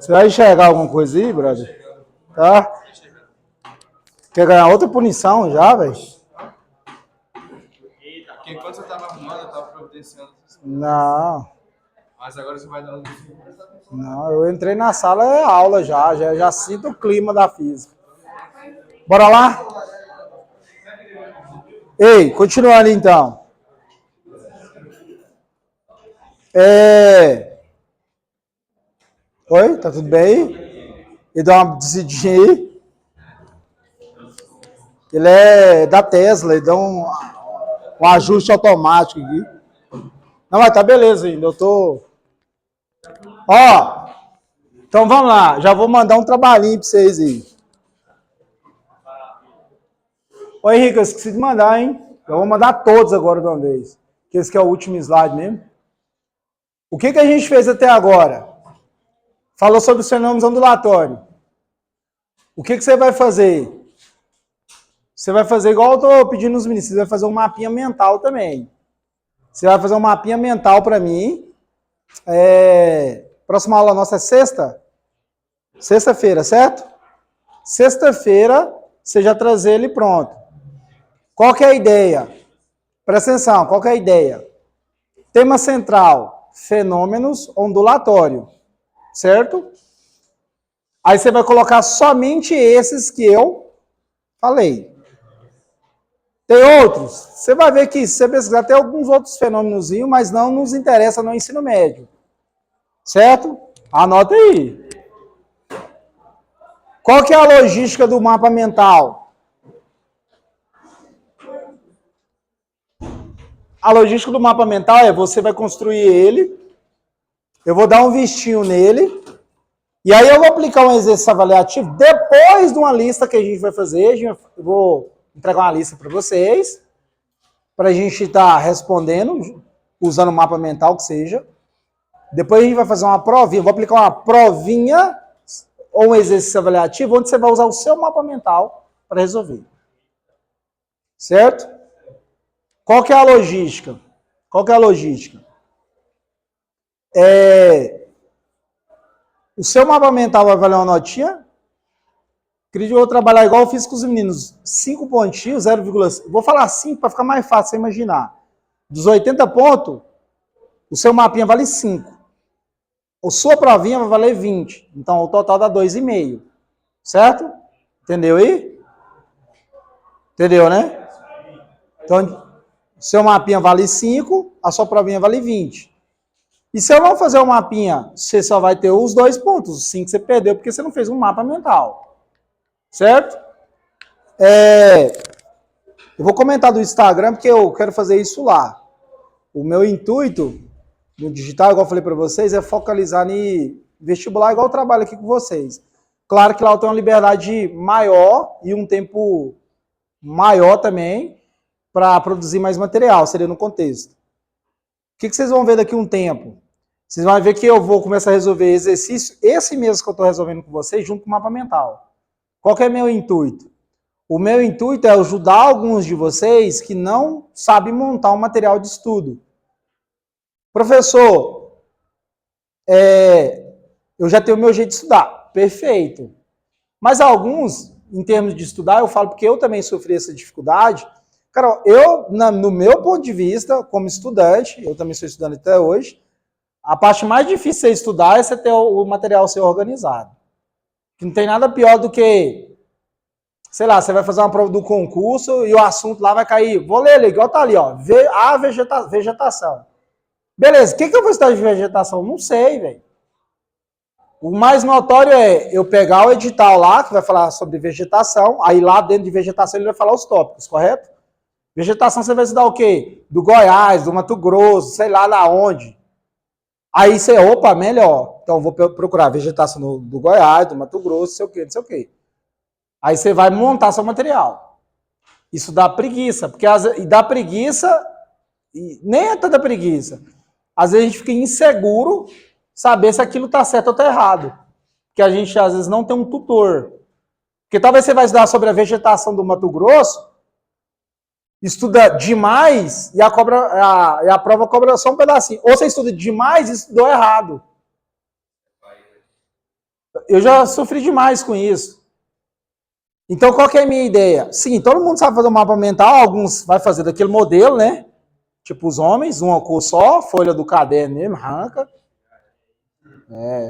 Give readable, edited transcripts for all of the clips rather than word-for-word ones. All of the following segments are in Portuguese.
Você vai enxergar alguma coisa aí, brother? Tá? Quer ganhar outra punição já, velho? Porque enquanto você tava arrumando, eu tava providenciando. Não. Mas agora você vai dar um... Não, eu entrei na sala, é aula já sinto o clima da física. Bora lá? Ei, continuando então. Oi, tá tudo bem aí? Ele dá uma descidinha aí. Ele é da Tesla, ele dá um ajuste automático aqui. Não, mas tá beleza ainda, eu tô... Ó, então vamos lá, já vou mandar um trabalhinho pra vocês aí. Ô Henrique, eu esqueci de mandar, hein? Eu vou mandar todos agora de uma vez. Que esse que é o último slide mesmo. O que a gente fez até agora? Falou sobre os fenômenos ondulatórios. O que você vai fazer? Você vai fazer igual eu estou pedindo nos meninos, você vai fazer um mapinha mental também. Você vai fazer um mapinha mental para mim. Próxima aula nossa é sexta? Sexta-feira, certo? Sexta-feira, você já trazer ele pronto. Qual que é a ideia? Presta atenção, qual que é a ideia? Tema central, fenômenos ondulatórios, certo? Aí você vai colocar somente esses que eu falei. Tem outros? Você vai ver que, se você pesquisar, tem alguns outros fenômenos, mas não nos interessa no ensino médio. Certo? Anota aí. Qual que é a logística do mapa mental? A logística do mapa mental é você vai construir ele, eu vou dar um vistinho nele, e aí eu vou aplicar um exercício avaliativo depois de uma lista que a gente vai fazer. Eu vou entregar uma lista para vocês, para a gente estar respondendo, usando o mapa mental que seja. Depois a gente vai fazer uma provinha, vou aplicar uma provinha ou um exercício avaliativo, onde você vai usar o seu mapa mental para resolver. Certo? Qual que é a logística? O seu mapa mental vai valer uma notinha. Acredito que eu vou trabalhar igual eu fiz com os meninos. 5 pontinhos, 0,5. Vou falar 5 para ficar mais fácil você imaginar. Dos 80 pontos, o seu mapinha vale 5. A sua provinha vai valer 20. Então, o total dá 2,5. Certo? Entendeu aí? Entendeu, né? Então, seu mapinha vale 5, a sua provinha vale 20. E se eu não fazer o mapinha, você só vai ter os 2 pontos. Os 5 você perdeu porque você não fez um mapa mental. Certo? Eu vou comentar do Instagram porque eu quero fazer isso lá. O meu intuito no digital, igual eu falei para vocês, é focalizar em vestibular, igual eu trabalho aqui com vocês. Claro que lá eu tenho uma liberdade maior e um tempo maior também para produzir mais material, seria no contexto. O que vocês vão ver daqui a um tempo? Vocês vão ver que eu vou começar a resolver exercício, esse mesmo que eu estou resolvendo com vocês, junto com o mapa mental. Qual que é o meu intuito? O meu intuito é ajudar alguns de vocês que não sabem montar um material de estudo. Professor, eu já tenho o meu jeito de estudar. Perfeito. Mas alguns, em termos de estudar, eu falo porque eu também sofri essa dificuldade. Cara, no meu ponto de vista, como estudante, eu também sou estudante até hoje, a parte mais difícil de você estudar é você ter o material ser organizado. Não tem nada pior do que, sei lá, você vai fazer uma prova do concurso e o assunto lá vai cair. Vou ler ali, igual tá ali, ó. A vegetação. Beleza, o que eu vou estudar de vegetação? Não sei, velho. O mais notório é eu pegar o edital lá, que vai falar sobre vegetação, aí lá dentro de vegetação ele vai falar os tópicos, correto? Vegetação você vai estudar o quê? Do Goiás, do Mato Grosso, sei lá da onde. Aí você, opa, melhor. Então, vou procurar vegetação do Goiás, do Mato Grosso, não sei o quê, não sei o quê. Aí você vai montar seu material. Isso dá preguiça, porque dá preguiça, e nem é tanta preguiça. Às vezes a gente fica inseguro saber se aquilo está certo ou está errado. Porque a gente, às vezes, não tem um tutor. Porque talvez você vai estudar sobre a vegetação do Mato Grosso, estuda demais e a prova cobra só um pedacinho. Ou você estuda demais e estudou errado. Eu já sofri demais com isso. Então, qual que é a minha ideia? Sim, todo mundo sabe fazer um mapa mental, alguns vai fazer daquele modelo, né? Tipo os homens, uma cor só, folha do caderno mesmo, arranca.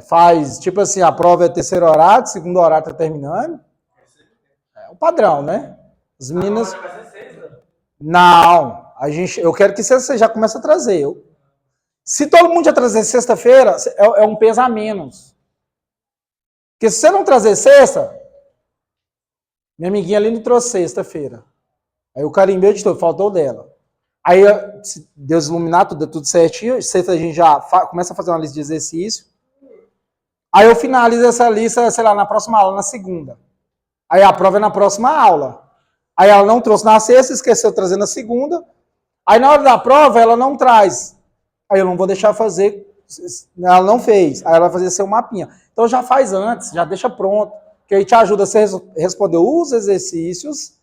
Faz, tipo assim, a prova é terceiro horário, segundo horário tá terminando. É o padrão, né? As meninas... Não, eu quero que você já comece a trazer. Se todo mundo já trazer sexta-feira, é um peso a menos. Porque se você não trazer sexta, minha amiguinha ali não trouxe sexta-feira. Aí o carimbeu de todo, faltou dela. Aí, se Deus iluminar, tudo certinho. Sexta a gente já começa a fazer uma lista de exercício. Aí eu finalizo essa lista, sei lá, na próxima aula, na segunda. Aí a prova é na próxima aula. Aí ela não trouxe na sexta, esqueceu de trazer na segunda. Aí na hora da prova ela não traz. Aí eu não vou deixar fazer. Ela não fez. Aí ela vai fazer seu mapinha. Então já faz antes, já deixa pronto. Que aí te ajuda a você responder os exercícios.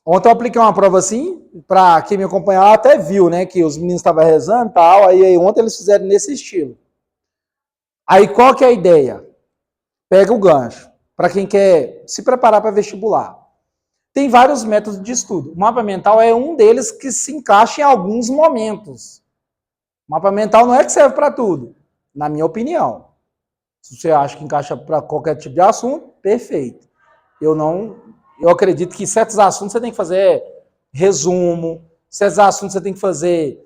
Ontem eu apliquei uma prova assim, para quem me acompanhava até viu, né, que os meninos estavam rezando e tal, aí ontem eles fizeram nesse estilo. Aí qual que é a ideia? Pega o gancho, para quem quer se preparar para vestibular. Tem vários métodos de estudo. O mapa mental é um deles que se encaixa em alguns momentos. O mapa mental não é que serve para tudo, na minha opinião. Se você acha que encaixa para qualquer tipo de assunto, perfeito. Eu acredito que certos assuntos você tem que fazer resumo, certos assuntos você tem que fazer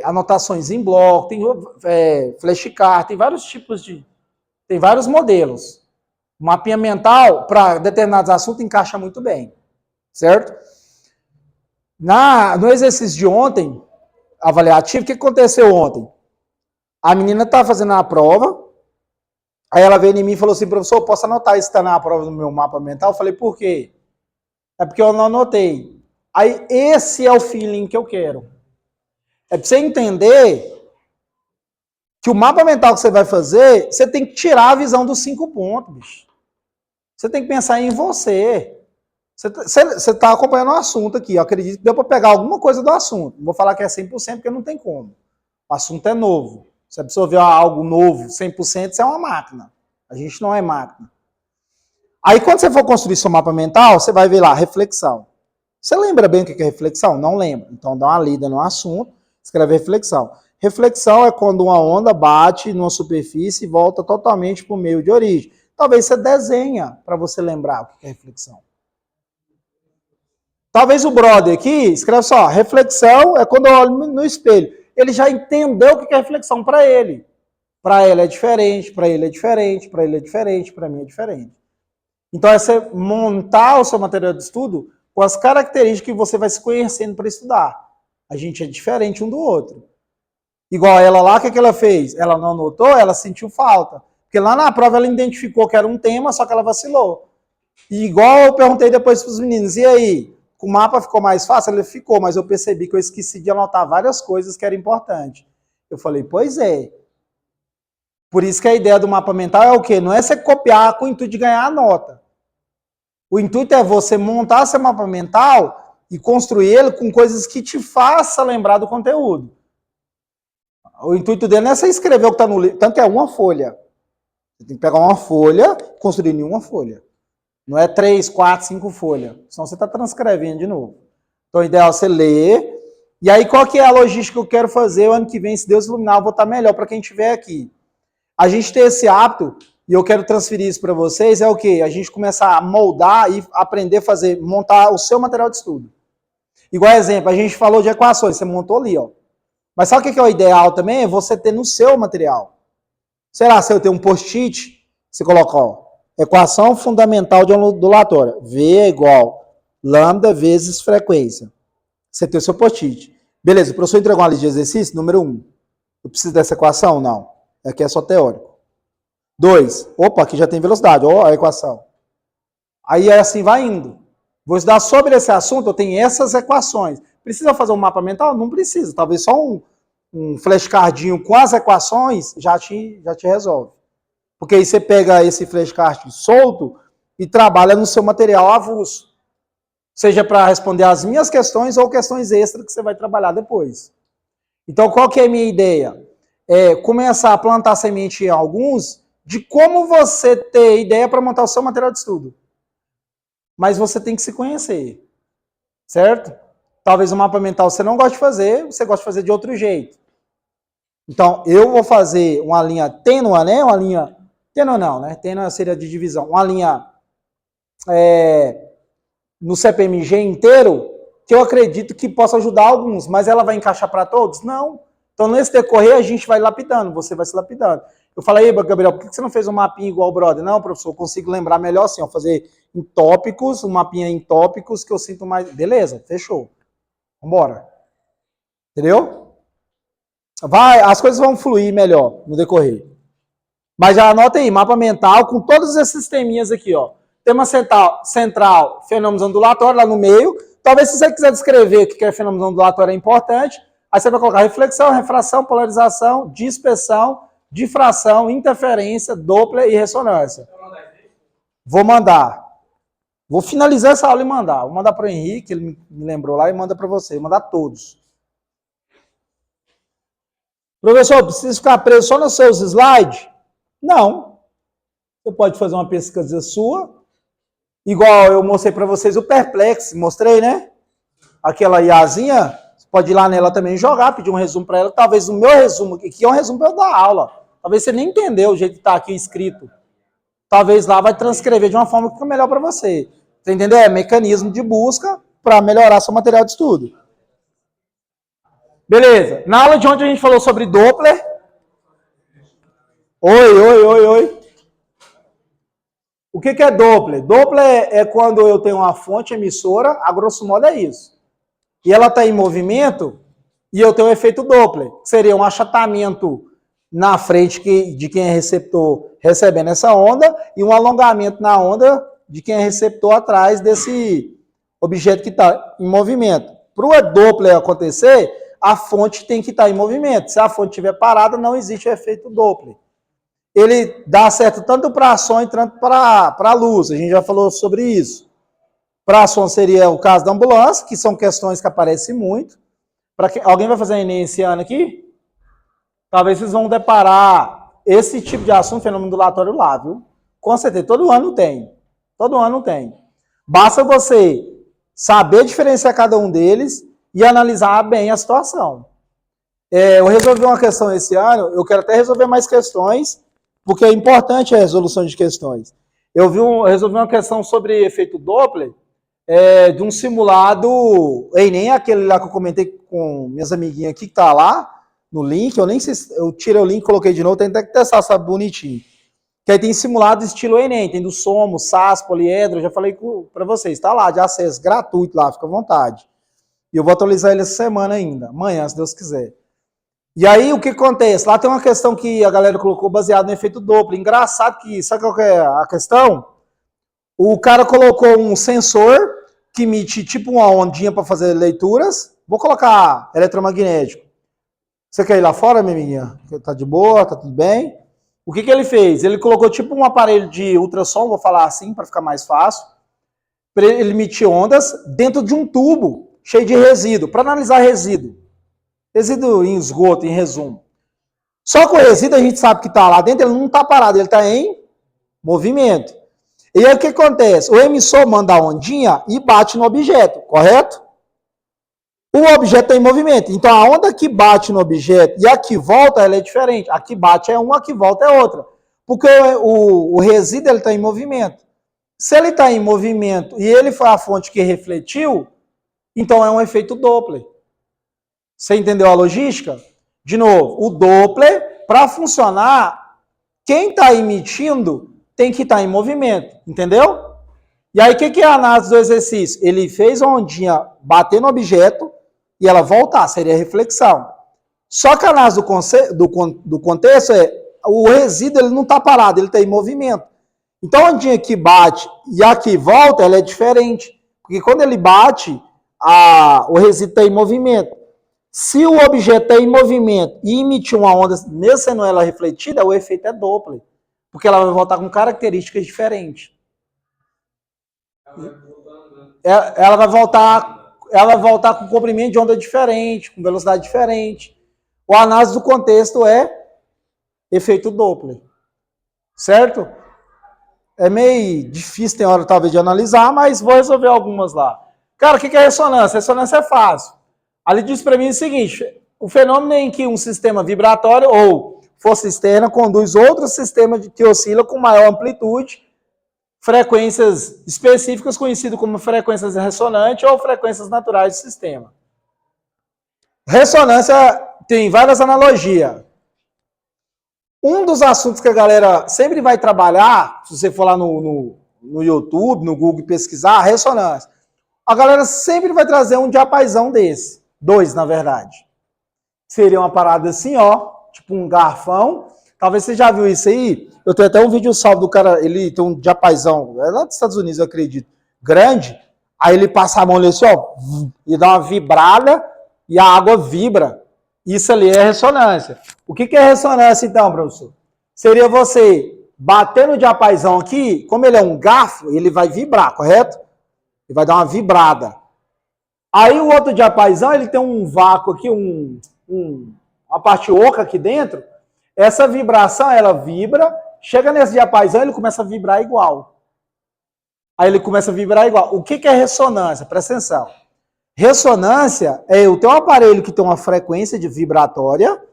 anotações em bloco, tem flashcard, tem vários tipos tem vários modelos. O mapinha mental, para determinados assuntos, encaixa muito bem, certo? No exercício de ontem, avaliativo, o que aconteceu ontem? A menina estava fazendo a prova, aí ela veio em mim e falou assim, professor, posso anotar isso que está na prova do meu mapa mental? Eu falei, por quê? É porque eu não anotei. Aí esse é o feeling que eu quero. É para você entender que o mapa mental que você vai fazer, você tem que tirar a visão dos 5 pontos, bicho. Você tem que pensar em você. Você está acompanhando o assunto aqui. Eu acredito que deu para pegar alguma coisa do assunto. Não vou falar que é 100% porque não tem como. O assunto é novo. Se absorver algo novo, 100%, você é uma máquina. A gente não é máquina. Aí, quando você for construir seu mapa mental, você vai ver lá, reflexão. Você lembra bem o que é reflexão? Não lembra. Então, dá uma lida no assunto, escreve reflexão. Reflexão é quando uma onda bate numa superfície e volta totalmente para o meio de origem. Talvez você desenha para você lembrar o que é reflexão. Talvez o brother aqui, escreve só, reflexão é quando eu olho no espelho. Ele já entendeu o que é reflexão para ele. Para ela é diferente, para ele é diferente, para ele é diferente, para mim é diferente. Então é você montar o seu material de estudo com as características que você vai se conhecendo para estudar. A gente é diferente um do outro. Igual ela lá, o que ela fez? Ela não anotou, ela sentiu falta. Porque lá na prova ela identificou que era um tema, só que ela vacilou. E igual eu perguntei depois para os meninos, e aí? O mapa ficou mais fácil? Ele ficou, mas eu percebi que eu esqueci de anotar várias coisas que eram importantes. Eu falei, pois é. Por isso que a ideia do mapa mental é o quê? Não é você copiar com o intuito de ganhar a nota. O intuito é você montar seu mapa mental e construir ele com coisas que te façam lembrar do conteúdo. O intuito dele não é você escrever o que está no livro, tanto que é uma folha. Você tem que pegar uma folha e construir em uma folha. Não é 3, 4, 5 folhas. Senão você está transcrevendo de novo. Então, o ideal é você ler. E aí, qual que é a logística que eu quero fazer o ano que vem? Se Deus iluminar, eu vou estar melhor para quem estiver aqui. A gente ter esse hábito, e eu quero transferir isso para vocês, é o quê? A gente começar a moldar e aprender a fazer, montar o seu material de estudo. Igual exemplo, a gente falou de equações, você montou ali, ó. Mas sabe o que é o ideal também? É você ter no seu material. Sei lá, se eu tenho um post-it, você coloca, ó, equação fundamental de ondulatória. V é igual lambda vezes frequência. Você tem o seu post-it. Beleza, o professor entregou uma lista de exercício, número 1. Eu preciso dessa equação? Não. Aqui é só teórico. 2. Opa, aqui já tem velocidade. Ó, a equação. Aí assim vai indo. Vou estudar sobre esse assunto, eu tenho essas equações. Precisa fazer um mapa mental? Não precisa. Talvez só um flashcardinho com as equações já te resolve. Porque aí você pega esse flashcard solto e trabalha no seu material avulso. Seja para responder as minhas questões ou questões extras que você vai trabalhar depois. Então, qual que é a minha ideia? começar a plantar semente em alguns de como você ter ideia para montar o seu material de estudo. Mas você tem que se conhecer, certo? Talvez o mapa mental você não goste de fazer, você gosta de fazer de outro jeito. Então, eu vou fazer uma linha tênua, né? Uma linha... Tênua não, né? Tênua seria de divisão. Uma linha no CPMG inteiro, que eu acredito que possa ajudar alguns, mas ela vai encaixar para todos? Não. Então, nesse decorrer, a gente vai lapidando, você vai se lapidando. Eu falei, Gabriel, por que você não fez um mapinha igual o brother? Não, professor, eu consigo lembrar melhor assim, ó, fazer em tópicos, um mapinha em tópicos que eu sinto mais... Beleza, fechou. Vambora. Entendeu? As coisas vão fluir melhor no decorrer. Mas já anota aí, mapa mental com todos esses sisteminhas aqui, ó. Tema central, fenômenos ondulatórios lá no meio. Talvez se você quiser descrever o que é fenômeno ondulatório é importante, aí você vai colocar reflexão, refração, polarização, dispersão, difração, interferência, Doppler e ressonância. Vou mandar. Vou finalizar essa aula e mandar. Vou mandar para o Henrique, ele me lembrou lá, e manda para você. Vou mandar todos. Professor, preciso ficar preso só nos seus slides? Não. Você pode fazer uma pesquisa sua, igual eu mostrei para vocês o Perplex, mostrei, né? Aquela IAzinha, você pode ir lá nela também jogar, pedir um resumo para ela. Talvez o meu resumo, que é um resumo para eu dar aula. Talvez você nem entendeu o jeito que está aqui escrito. Talvez lá vai transcrever de uma forma que fica melhor para você. Você entendeu? É mecanismo de busca para melhorar seu material de estudo. Beleza. Na aula de ontem a gente falou sobre Doppler. Oi. O que é Doppler? Doppler é quando eu tenho uma fonte emissora, a grosso modo é isso. E ela está em movimento e eu tenho um efeito Doppler. Que seria um achatamento na frente de quem é receptor recebendo essa onda e um alongamento na onda de quem é receptor atrás desse objeto que está em movimento. Para o Doppler acontecer, a fonte tem que estar em movimento. Se a fonte estiver parada, não existe o efeito Doppler. Ele dá certo tanto para a som quanto para a luz. A gente já falou sobre isso. Para a som seria o caso da ambulância, que são questões que aparecem muito. Alguém vai fazer Enem esse ano aqui? Talvez vocês vão deparar esse tipo de assunto, fenômeno ondulatório lá, viu? Com certeza, todo ano tem. Todo ano tem. Basta você saber diferenciar cada um deles e analisar bem a situação. Eu resolvi uma questão esse ano, eu quero até resolver mais questões, porque é importante a resolução de questões. Eu resolvi uma questão sobre efeito Doppler, de um simulado, Enem, aquele lá que eu comentei com minhas amiguinhas aqui, que está lá, no link, eu nem sei se eu tirei o link e coloquei de novo, tem que testar, sabe, bonitinho. Que aí tem simulado estilo Enem, tem do Somo, SAS, Poliedro, já falei para vocês, tá lá, de acesso gratuito lá, fica à vontade. E eu vou atualizar ele essa semana ainda, amanhã, se Deus quiser. E aí, o que acontece? Lá tem uma questão que a galera colocou baseado no efeito Doppler. Engraçado que, sabe qual que é a questão? O cara colocou um sensor que emite tipo uma ondinha para fazer leituras. Vou colocar eletromagnético. Você quer ir lá fora, minha amiguinha? Tá de boa, tá tudo bem? O que ele fez? Ele colocou tipo um aparelho de ultrassom, vou falar assim para ficar mais fácil, para ele emitir ondas dentro de um tubo cheio de resíduo, para analisar resíduo. Resíduo em esgoto, em resumo. Só que o resíduo a gente sabe que está lá dentro, ele não está parado, ele está em movimento. E aí o que acontece? O emissor manda a ondinha e bate no objeto, correto? O objeto está em movimento. Então a onda que bate no objeto e a que volta, ela é diferente. A que bate é uma, a que volta é outra. Porque o resíduo está em movimento. Se ele está em movimento e ele foi a fonte que refletiu, então é um efeito Doppler. Você entendeu a logística? De novo, o Doppler, para funcionar, quem está emitindo tem que estar em movimento, entendeu? E aí, o que é a análise do exercício? Ele fez a ondinha bater no objeto e ela voltar, seria reflexão. Só que a análise do contexto o resíduo ele não está parado, ele está em movimento. Então, a ondinha que bate e a que volta, ela é diferente. Porque quando ele bate, o resíduo está em movimento. Se o objeto está em movimento e emitir uma onda, mesmo sendo ela refletida, o efeito é Doppler. Porque ela vai voltar com características diferentes. Ela vai voltar com comprimento de onda diferente, com velocidade diferente. O análise do contexto é efeito Doppler, certo? É meio difícil, tem hora talvez de analisar, mas vou resolver algumas lá. Cara, o que é ressonância? Ressonância é fácil. Ali diz para mim o seguinte, o fenômeno em que um sistema vibratório ou força externa conduz outro sistema que oscila com maior amplitude, frequências específicas conhecidas como frequências ressonantes ou frequências naturais do sistema. Ressonância tem várias analogias. Um dos assuntos que a galera sempre vai trabalhar, se você for lá no YouTube, no Google pesquisar, ressonância. A galera sempre vai trazer um diapasão desse. 2, na verdade. Seria uma parada assim, ó, tipo um garfão. Talvez você já viu isso aí. Eu tenho até um vídeo salvo do cara, ele tem um diapasão, é lá dos Estados Unidos, eu acredito, grande. Aí ele passa a mão ali assim, ó, e dá uma vibrada e a água vibra. Isso ali é ressonância. O que é ressonância, então, professor? Seria você bater no diapasão aqui, como ele é um garfo, ele vai vibrar, correto? Ele vai dar uma vibrada. Aí o outro diapasão, ele tem um vácuo aqui, uma parte oca aqui dentro. Essa vibração, ela vibra, chega nesse diapasão, ele começa a vibrar igual. Aí ele começa a vibrar igual. O que é ressonância? Presta atenção. Ressonância é eu ter um aparelho que tem uma frequência de vibratória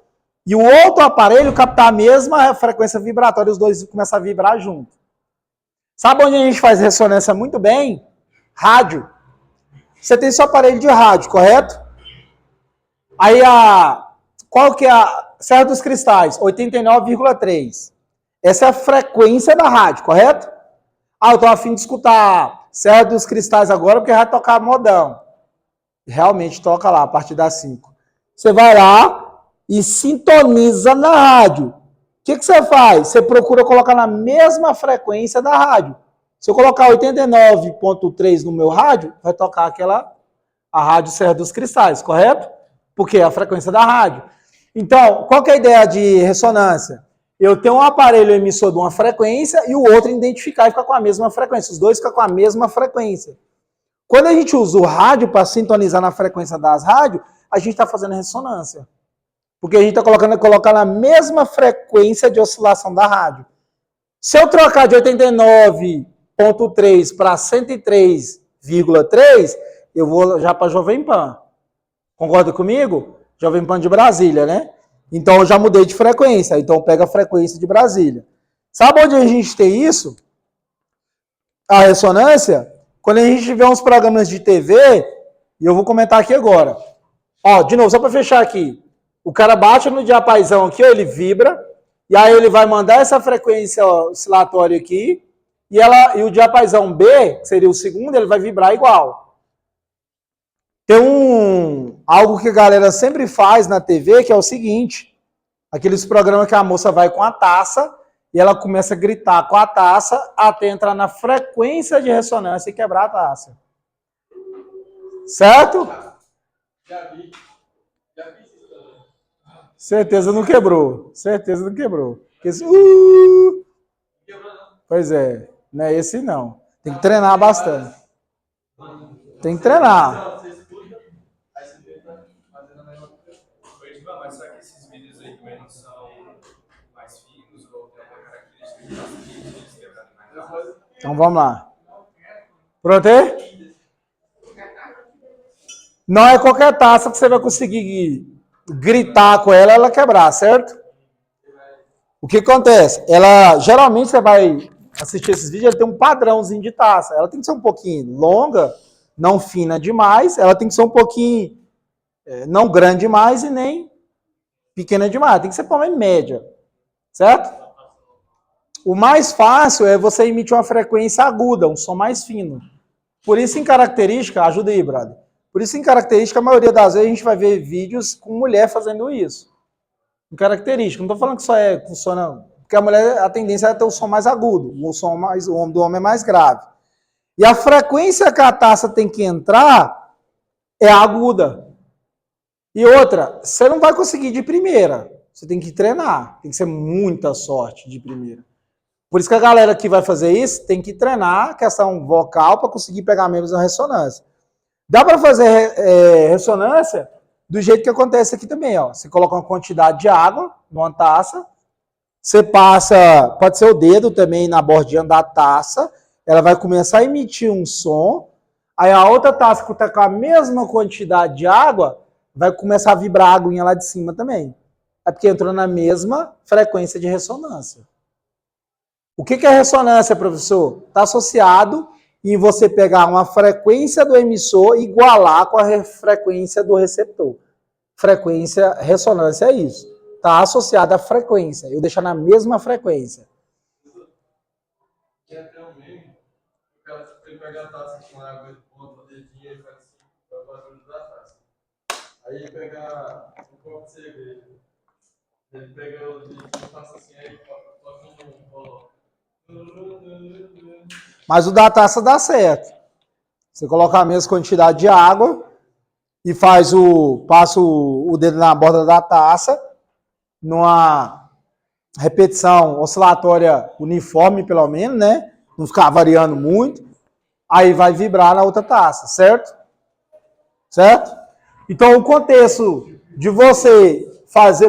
e o outro aparelho captar a mesma frequência vibratória, os dois começam a vibrar junto. Sabe onde a gente faz ressonância muito bem? Rádio. Você tem seu aparelho de rádio, correto? Aí qual que é a Serra dos Cristais? 89,3. Essa é a frequência da rádio, correto? Eu tô a fim de escutar Serra dos Cristais agora porque vai tocar modão. Realmente toca lá, a partir das 5. Você vai lá e sintoniza na rádio. O que você faz? Você procura colocar na mesma frequência da rádio. Se eu colocar 89,3 no meu rádio, vai tocar a rádio Serra dos Cristais, correto? Porque é a frequência da rádio. Então, qual que é a ideia de ressonância? Eu tenho um aparelho emissor de uma frequência e o outro identificar e ficar com a mesma frequência. Os dois ficam com a mesma frequência. Quando a gente usa o rádio para sintonizar na frequência das rádios, a gente está fazendo ressonância. Porque a gente está colocando a mesma frequência de oscilação da rádio. Se eu trocar de 89,3 para 103,3, eu vou já para Jovem Pan. Concorda comigo? Jovem Pan de Brasília, né? Então eu já mudei de frequência. Então pega a frequência de Brasília. Sabe onde a gente tem isso? A ressonância? Quando a gente vê uns programas de TV, e eu vou comentar aqui agora. Ó, de novo, só para fechar aqui. O cara bate no diapasão aqui, ó, ele vibra, e aí ele vai mandar essa frequência oscilatória aqui, e o diapasão B, que seria o segundo, ele vai vibrar igual. Tem algo que a galera sempre faz na TV, que é o seguinte, aqueles programas que a moça vai com a taça, e ela começa a gritar com a taça até entrar na frequência de ressonância e quebrar a taça. Certo? Já vi. Certeza não quebrou. Certeza não quebrou. Esse, Pois é. Não é esse não. Tem que treinar bastante. Tem que treinar. Mas será que esses vídeos aí também não são mais finos ou tem uma característica de quebrarem mais rápido? Então vamos lá. Pronto aí? Não é qualquer taça que você vai conseguir gritar com ela quebrar, certo? O que acontece? Geralmente você vai assistir esses vídeos, ela tem um padrãozinho de taça. Ela tem que ser um pouquinho longa, não fina demais. Ela tem que ser um pouquinho não grande demais e nem pequena demais. Tem que ser pelo menos média, certo? O mais fácil é você emitir uma frequência aguda, um som mais fino. Por isso, em característica, ajuda aí, brother. Por isso, em característica, a maioria das vezes a gente vai ver vídeos com mulher fazendo isso. Em característica. Não estou falando que só funciona. Porque a mulher, a tendência é ter o som mais agudo. O som do homem é mais grave. E a frequência que a taça tem que entrar é aguda. E outra, você não vai conseguir de primeira. Você tem que treinar. Tem que ser muita sorte de primeira. Por isso que a galera que vai fazer isso tem que treinar a questão vocal para conseguir pegar membros na ressonância. Dá para fazer ressonância do jeito que acontece aqui também, ó. Você coloca uma quantidade de água numa taça, você passa, pode ser o dedo também na bordinha da taça, ela vai começar a emitir um som, aí a outra taça que está com a mesma quantidade de água, vai começar a vibrar a aguinha lá de cima também. É porque entrou na mesma frequência de ressonância. O que é ressonância, professor? Está associado em você pegar uma frequência do emissor e igualar com a frequência do receptor. Frequência, ressonância é isso. Está associado à frequência. Eu deixar na mesma frequência. Tem até um meme, o cara ele pega a taça com água, bota o dedinho e faz assim, para o barulho da taça. Aí ele pega um copo de cerveja. Ele pega o dedinho e passa assim, aí toca um coloca. Mas o da taça dá certo. Você coloca a mesma quantidade de água e passa o dedo na borda da taça, numa repetição oscilatória uniforme, pelo menos, né? Não ficar variando muito. Aí vai vibrar na outra taça, certo? Certo? Então, o contexto de você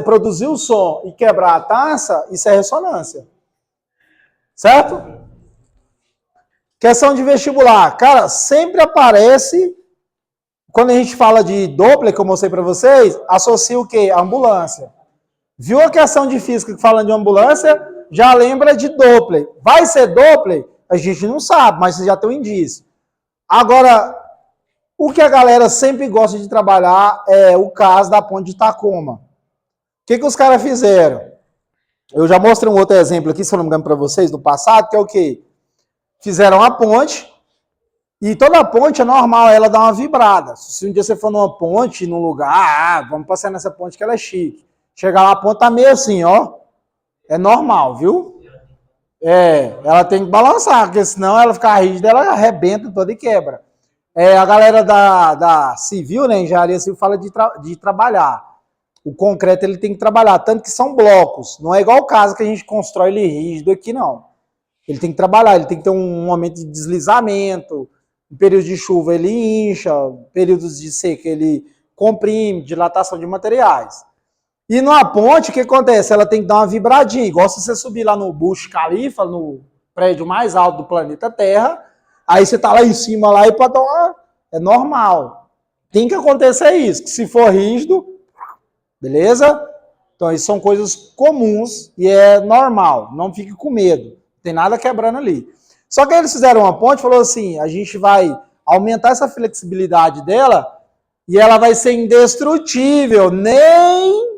produzir o som e quebrar a taça, isso é ressonância. Certo? Questão de vestibular. Cara, sempre aparece, quando a gente fala de Doppler, que eu mostrei para vocês, associa o quê? A ambulância. Viu a questão de física que fala de ambulância? Já lembra de Doppler. Vai ser Doppler? A gente não sabe, mas você já tem um indício. Agora, o que a galera sempre gosta de trabalhar é o caso da ponte de Tacoma. O que os caras fizeram? Eu já mostrei um outro exemplo aqui, se eu não me engano, para vocês, do passado, que é o quê? Fizeram a ponte, e toda ponte é normal ela dar uma vibrada. Se um dia você for numa ponte, num lugar, vamos passar nessa ponte que ela é chique. Chegar lá, a ponte tá meio assim, ó. É normal, viu? Ela tem que balançar, porque senão ela ficar rígida, ela arrebenta toda e quebra. A galera da civil, né, engenharia civil, fala de trabalhar. O concreto ele tem que trabalhar, tanto que são blocos. Não é igual o caso que a gente constrói ele rígido aqui, não. Ele tem que trabalhar, ele tem que ter um momento de deslizamento. Em períodos de chuva ele incha, períodos de seca ele comprime, dilatação de materiais. E numa ponte, o que acontece? Ela tem que dar uma vibradinha, igual se você subir lá no Burj Khalifa, no prédio mais alto do planeta Terra, aí você tá lá em cima lá e pode dar uma... É normal. Tem que acontecer isso, que se for rígido, beleza? Então, isso são coisas comuns e é normal. Não fique com medo. Não tem nada quebrando ali. Só que eles fizeram uma ponte e falou assim, a gente vai aumentar essa flexibilidade dela e ela vai ser indestrutível. Nem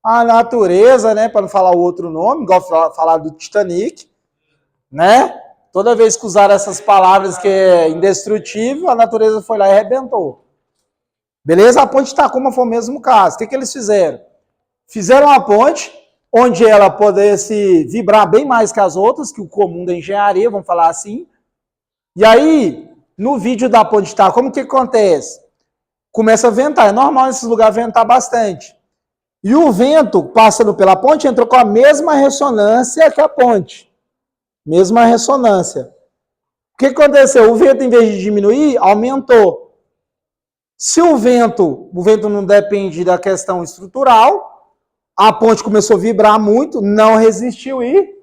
a natureza, né, para não falar o outro nome, igual falar do Titanic, né? Toda vez que usaram essas palavras que é indestrutível, a natureza foi lá e arrebentou. Beleza? A ponte de Tacoma foi o mesmo caso. O que eles fizeram? Fizeram uma ponte onde ela pudesse vibrar bem mais que as outras, que o comum da engenharia, vamos falar assim. E aí, no vídeo da ponte de Tacoma, o que acontece? Começa a ventar. É normal nesses lugares ventar bastante. E o vento, passando pela ponte, entrou com a mesma ressonância que a ponte. Mesma ressonância. O que aconteceu? O vento, em vez de diminuir, aumentou. Se o vento não depende da questão estrutural, a ponte começou a vibrar muito, não resistiu e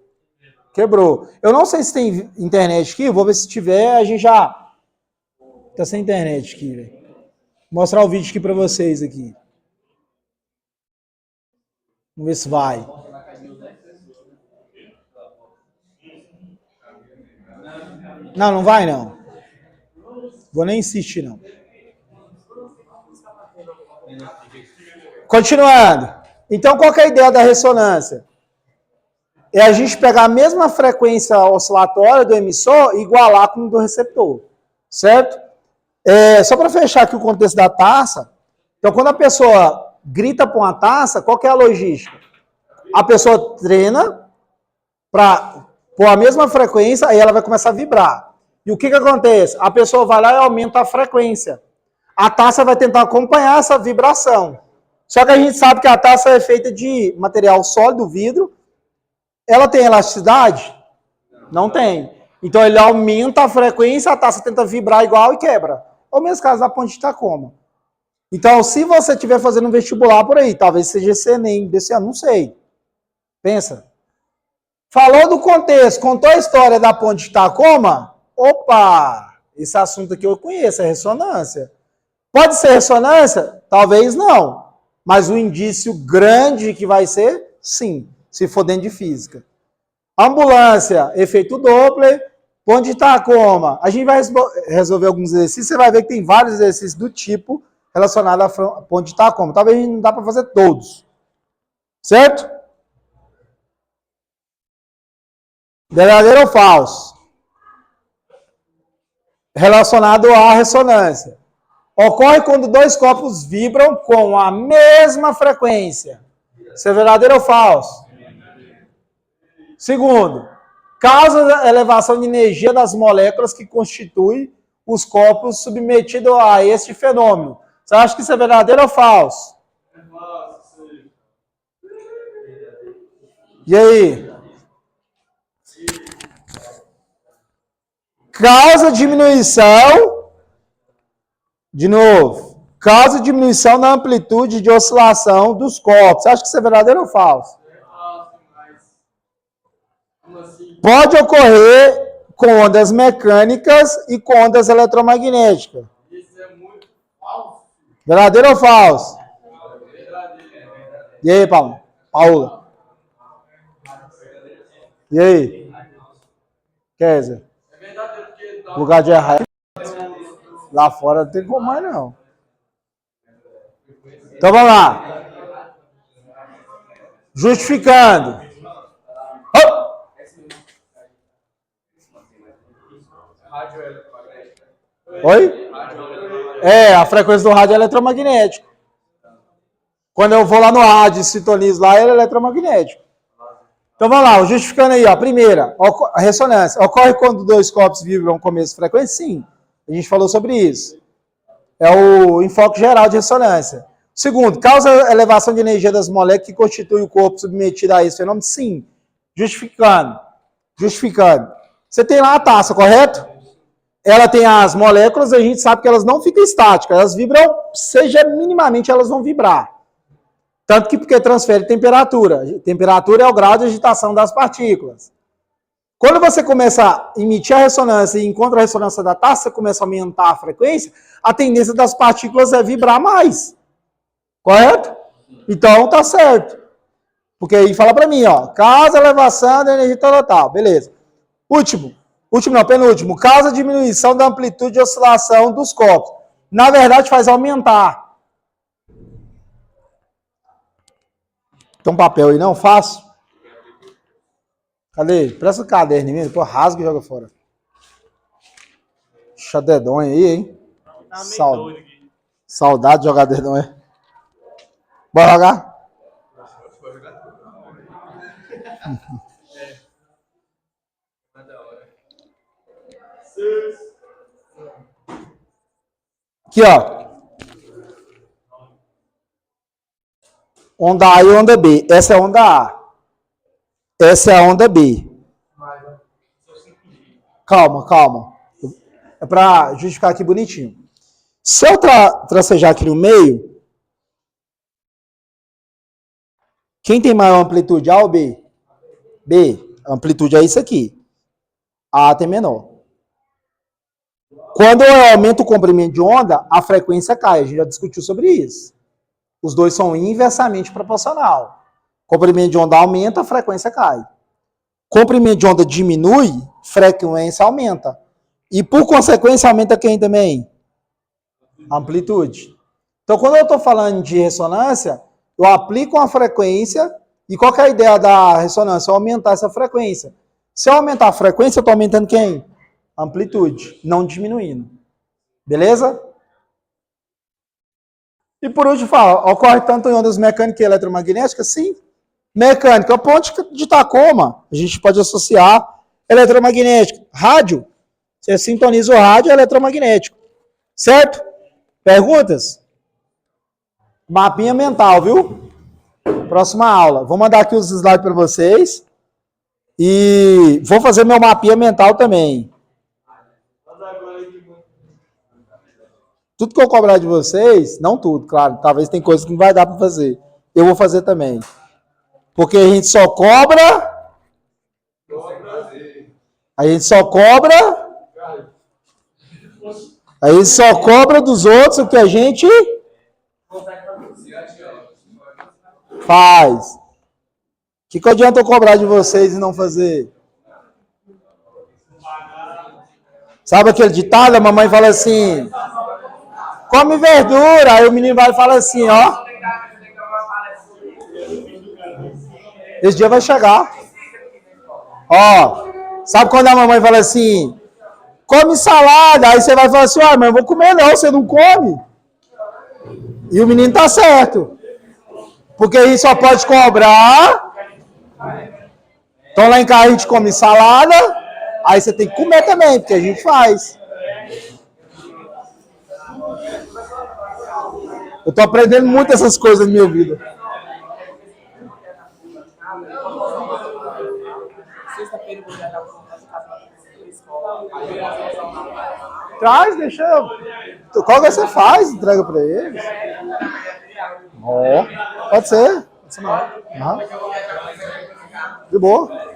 quebrou. Eu não sei se tem internet aqui, vou ver se tiver, a gente já... Tá sem internet aqui, velho. Vou mostrar o vídeo aqui para vocês aqui. Vamos ver se vai. Não, não vai não. Vou nem insistir não. Continuando. Então, qual que é a ideia da ressonância? É a gente pegar a mesma frequência oscilatória do emissor e igualar com o do receptor. Certo? Só para fechar aqui o contexto da taça. Então, quando a pessoa grita para uma taça, qual que é a logística? A pessoa treina para pôr a mesma frequência, aí ela vai começar a vibrar. E o que acontece? A pessoa vai lá e aumenta a frequência. A taça vai tentar acompanhar essa vibração. Só que a gente sabe que a taça é feita de material sólido, vidro. Ela tem elasticidade? Não tem. Então ele aumenta a frequência, a taça tenta vibrar igual e quebra. É o mesmo caso da ponte de Tacoma. Então, se você estiver fazendo um vestibular por aí, talvez seja esse Enem desse ano, não sei. Pensa. Falou do contexto, contou a história da ponte de Tacoma? Opa! Esse assunto aqui eu conheço, é ressonância. Pode ser ressonância? Talvez não. Mas o indício grande que vai ser, sim, se for dentro de física. Ambulância, efeito Doppler, ponte de Tacoma. A gente vai resolver alguns exercícios, você vai ver que tem vários exercícios do tipo relacionado à ponte de Tacoma. Talvez não dá para fazer todos. Certo? Verdadeiro ou falso? Relacionado à ressonância. Ocorre quando dois corpos vibram com a mesma frequência. Isso é verdadeiro ou falso? Segundo, causa a elevação de energia das moléculas que constituem os corpos submetidos a este fenômeno. Você acha que isso é verdadeiro ou falso? É falso, sim. E aí? Causa diminuição, de novo, causa diminuição na amplitude de oscilação dos corpos. Você acha que isso é verdadeiro ou falso? É falso, mas. Como assim? Pode ocorrer com ondas mecânicas e com ondas eletromagnéticas. Isso é muito falso. Verdadeiro ou falso? Verdadeiro. E aí, Paulo? Paula? E aí? Kézia? É verdadeiro porque dá Lugar de errar. Lá fora não tem como mais, não. Então vamos lá. Justificando. Oh! rádio eletromagnética. Oi? É, a frequência do rádio é eletromagnético. Quando eu vou lá no rádio e sintonizo lá, ele é eletromagnético. Então vamos lá, justificando aí, ó. Primeira, a ressonância. Ocorre quando dois corpos vibram com a mesma frequência? Sim. A gente falou sobre isso. É o enfoque geral de ressonância. Segundo, causa elevação de energia das moléculas que constituem o corpo submetido a esse fenômeno? Sim. Justificando. Justificando. Você tem lá a taça, correto? Ela tem as moléculas, a gente sabe que elas não ficam estáticas. Elas vibram, seja minimamente, elas vão vibrar. Tanto que porque transfere temperatura. Temperatura é o grau de agitação das partículas. Quando você começa a emitir a ressonância e encontra a ressonância da taça, você começa a aumentar a frequência, a tendência das partículas é vibrar mais. Correto? Então, tá certo. Porque aí fala para mim, ó, causa elevação da energia total. Beleza. Penúltimo. Causa diminuição da amplitude de oscilação dos corpos. Na verdade, faz aumentar. Tem um papel aí, não? Faço. Cadê? Presta o caderno mesmo, pô, rasga e joga fora. Xadedonha aí, hein? Saudade de jogar dedonha. Bora jogar? Aqui, ó. Onda A e onda B. Essa é a onda A. Essa é a onda B. Calma. É para justificar aqui bonitinho. Se eu tracejar aqui no meio, quem tem maior amplitude, A ou B? B. A amplitude é isso aqui. A tem menor. Quando eu aumento o comprimento de onda, a frequência cai. A gente já discutiu sobre isso. Os dois são inversamente proporcional. Comprimento de onda aumenta, a frequência cai. Comprimento de onda diminui, frequência aumenta. E por consequência aumenta quem também? Amplitude. Então quando eu estou falando de ressonância, eu aplico uma frequência e qual que é a ideia da ressonância? Eu aumentar essa frequência. Se eu aumentar a frequência, eu estou aumentando quem? Amplitude, não diminuindo. Beleza? E por último, fala, ocorre tanto em ondas mecânicas e eletromagnéticas? Sim. Mecânica, a ponte de Tacoma, a gente pode associar eletromagnético. Rádio, você sintoniza o rádio, é eletromagnético. Certo? Perguntas? Mapinha mental, viu? Próxima aula. Vou mandar aqui os slides para vocês. E vou fazer meu mapinha mental também. tudo que eu cobrar de vocês, não tudo, claro, talvez tem coisas que não vai dar para fazer. Eu vou fazer também. Porque a gente só cobra. A gente só cobra. A gente só cobra dos outros o que a gente faz. O que adianta eu cobrar de vocês e não fazer? Sabe aquele ditado? A mamãe fala assim: come verdura. Aí o menino vai e fala assim, ó. Esse dia vai chegar. Ó, sabe quando a mamãe fala assim, come salada, aí você vai falar assim, mãe, eu vou comer não, você não come? E o menino tá certo. Porque a gente só pode cobrar. Então lá em casa a gente come salada, aí você tem que comer também, porque a gente faz. Eu tô aprendendo muito essas coisas na minha vida. Sexta-feira eu vou dar traz, deixa. Qual que você faz? Entrega pra eles. Ó, pode ser. Pode ser não. Uhum. De boa.